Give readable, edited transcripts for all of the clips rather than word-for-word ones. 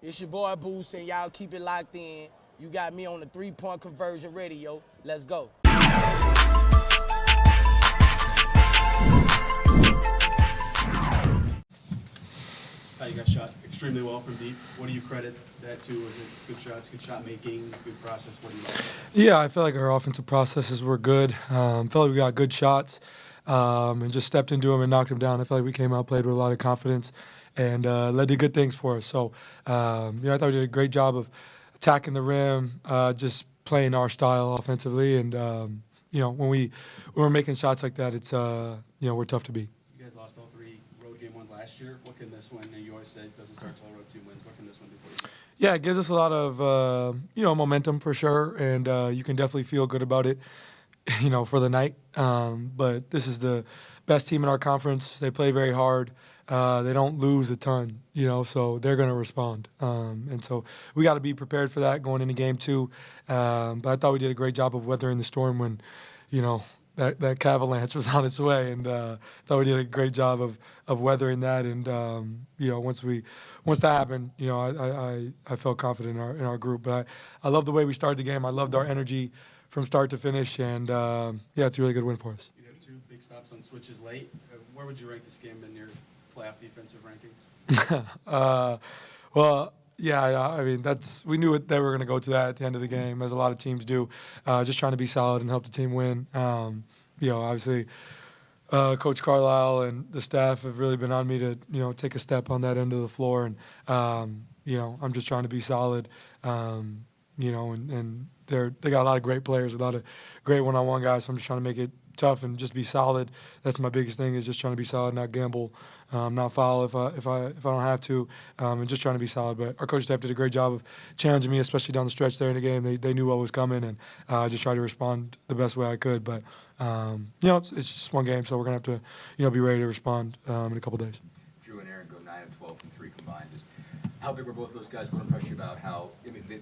It's your boy Boost, and y'all keep it locked in. You got me on the 3-point conversion radio. Let's go. You guys shot extremely well from deep. What do you credit that to? Was it good shots, good shot making, good process? What do you like? Yeah, I feel like our offensive processes were good. Felt like we got good shots and just stepped into them and knocked them down. I felt like we came out, played with a lot of confidence, and led to good things for us. So, I thought we did a great job of attacking the rim, just playing our style offensively. And, when we're making shots like that, it's, we're tough to beat. You guys lost all 3 road game ones last year. What can this one, and you always say it doesn't start until road team wins, what can this one do for you? Yeah, it gives us a lot of, momentum for sure, and you can definitely feel good about it, for the night. But this is the best team in our conference. They play very hard. They don't lose a ton, so they're going to respond. And so we got to be prepared for that going into game 2. But I thought we did a great job of weathering the storm when, that Cavaliers was on its way, and thought we did a great job of weathering that. And once that happened, I felt confident in our group. But I love the way we started the game. I loved our energy from start to finish, and it's a really good win for us. You have 2 big stops on switches late. Where would you rank this game in your playoff defensive rankings? Well. Yeah, we knew that we were going to go to that at the end of the game, as a lot of teams do, just trying to be solid and help the team win. Obviously, Coach Carlisle and the staff have really been on me to, take a step on that end of the floor. And, I'm just trying to be solid, and they got a lot of great players, a lot of great one-on-one guys, so I'm just trying to make it tough and just be solid. That's my biggest thing, is just trying to be solid, not gamble, not foul if I don't have to, and just trying to be solid. But our coaching staff did a great job of challenging me, especially down the stretch there in the game. They knew what was coming, and I just tried to respond the best way I could. But it's just one game, so we're gonna have to be ready to respond in a couple days. Drew and Aaron go 9 of 12 from 3 combined. Just how big were both of those guys? What impressed you about how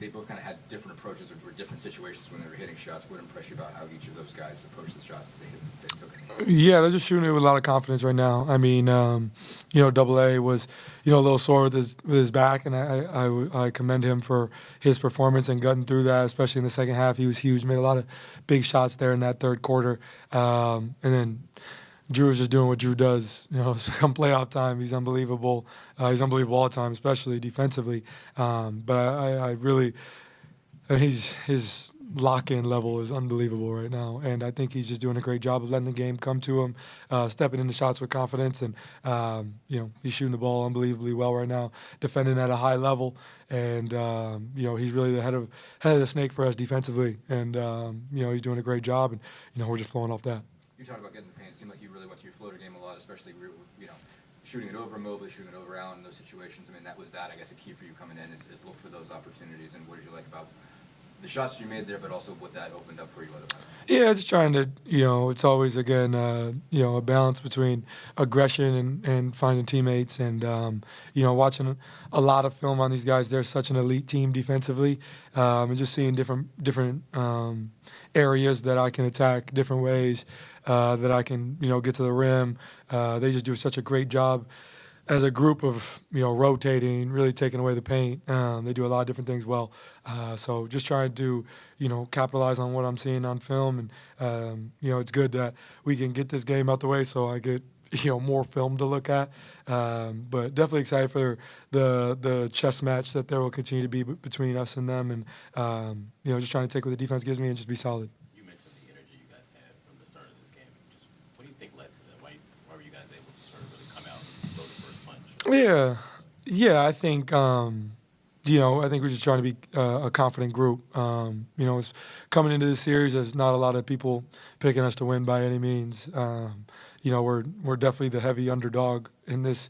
they both kind of had different approaches or different situations when they were hitting shots? What impressed you about how each of those guys approached the shots that they took? Yeah, they're just shooting it with a lot of confidence right now. Double A was, a little sore with his back, and I commend him for his performance and gutting through that, especially in the second half. He was huge, made a lot of big shots there in that third quarter, and then Drew is just doing what Drew does. Come playoff time, he's unbelievable. He's unbelievable all the time, especially defensively. But I really, his lock-in level is unbelievable right now, and I think he's just doing a great job of letting the game come to him, stepping into shots with confidence, and he's shooting the ball unbelievably well right now, defending at a high level, and he's really the head of the snake for us defensively, and he's doing a great job, and we're just flowing off that. You talked about getting the paint. It seemed like you really went to your floater game a lot, especially shooting it over Mobley, shooting it over Allen in those situations. That was I guess, a key for you coming in is look for those opportunities. And what did you like about the shots you made there, but also what that opened up for you otherwise? Yeah, just trying to, it's always, again, a balance between aggression and finding teammates, and, watching a lot of film on these guys. They're such an elite team defensively, and just seeing different areas that I can attack, different ways that I can, get to the rim. They just do such a great job as a group of, rotating, really taking away the paint. They do a lot of different things well. So just trying to, capitalize on what I'm seeing on film. And, it's good that we can get this game out the way so I get, more film to look at. But definitely excited for the chess match that there will continue to be between us and them. And, just trying to take what the defense gives me and just be solid. You mentioned the energy you guys had from the start of this game. Just what do you think led to that? Why were you guys able to sort of really come out and throw the first punch? Yeah. I think, I think we're just trying to be a confident group. It's coming into this series, there's not a lot of people picking us to win by any means. We're definitely the heavy underdog in this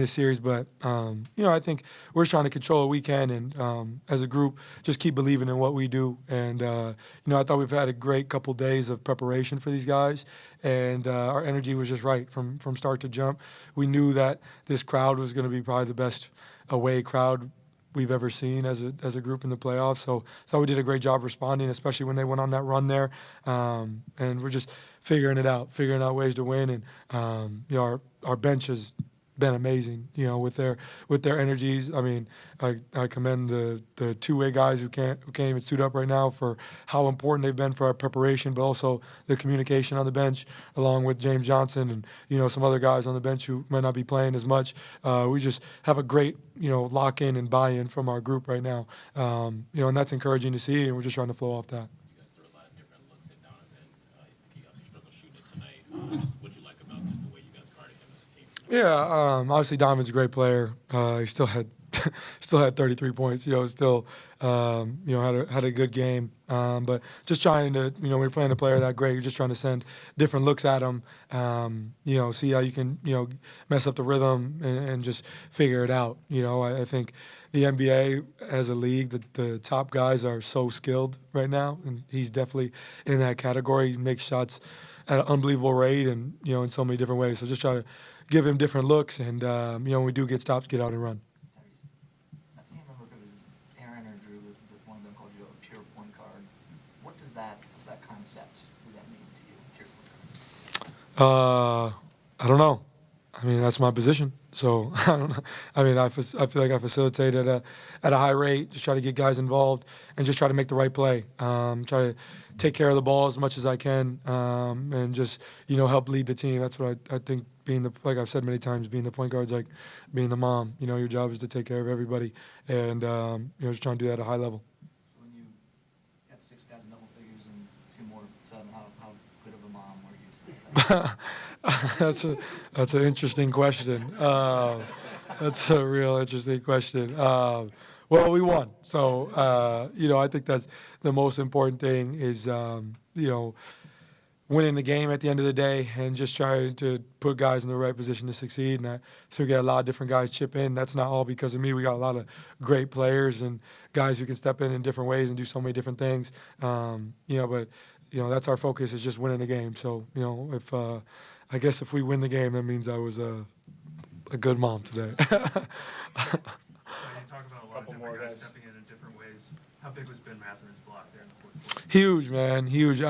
series, but I think we're just trying to control what we can, and as a group, just keep believing in what we do. And I thought we've had a great couple days of preparation for these guys, and our energy was just right from start to jump. We knew that this crowd was going to be probably the best away crowd we've ever seen as a group in the playoffs. So I thought we did a great job responding, especially when they went on that run there. And we're just figuring out ways to win. And our bench has been amazing, with their energies. I mean, I commend the two-way guys who can't even suit up right now for how important they've been for our preparation, but also the communication on the bench, along with James Johnson and some other guys on the bench who might not be playing as much. We just have a great lock-in and buy-in from our group right now, and that's encouraging to see, and we're just trying to flow off that. You guys threw a lot of different looks at Donovan. He obviously struggled shooting it tonight. Just what you like about just the way you guys guarded him as a team? Yeah, obviously Donovan's a great player. He still had 33 points. Still had a good game. But just trying to when you're playing a player that great, you're just trying to send different looks at him. See how you can mess up the rhythm and just figure it out. I think the NBA as a league, the top guys are so skilled right now, and he's definitely in that category. He makes shots at an unbelievable rate, and in so many different ways. So just try to give him different looks, and when we do get stops, get out and run. Tyrese, I can't remember if it was Aaron or Drew that one of them called you a pure point guard. What's that concept? What does that mean to you, pure point guard? I don't know. I mean, that's my position. So I don't know. I mean, I feel like I facilitate at a high rate, just try to get guys involved and just try to make the right play. Try to take care of the ball as much as I can, and just help lead the team. That's what I think. Like I've said many times, being the point guard's like being the mom. Your job is to take care of everybody, and just trying to do that at a high level. So when you got 6 guys in double figures and 2 more 7, how good of a mom were you? That's an interesting question. That's a real interesting question. Well, we won, so I think that's the most important thing is winning the game at the end of the day and just trying to put guys in the right position to succeed. And I think we got a lot of different guys chip in. That's not all because of me. We got a lot of great players and guys who can step in different ways and do so many different things. But that's our focus is just winning the game. So if I guess if we win the game, that means I was a good mom today. You talk about a lot of different guys stepping in different ways. How big was Ben Matherin's block there in the fourth quarter? Huge, man, huge.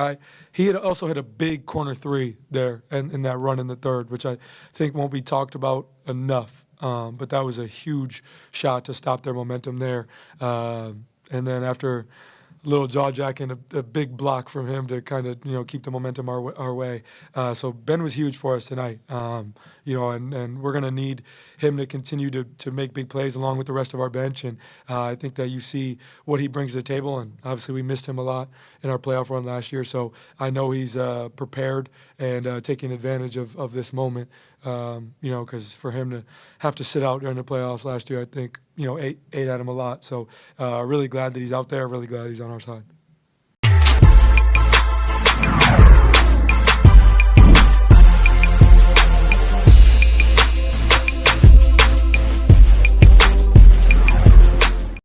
He had also hit a big corner 3 there in that run in the third, which I think won't be talked about enough. But that was a huge shot to stop their momentum there. And then after little jaw jacking, a big block from him to kind of keep the momentum our way. So Ben was huge for us tonight. And we're gonna need him to continue to make big plays along with the rest of our bench. And I think that you see what he brings to the table. And obviously we missed him a lot in our playoff run last year. So I know he's prepared and taking advantage of this moment. Because for him to have to sit out during the playoffs last year, I think ate at him a lot. So really glad that he's out there. Really glad he's on our side.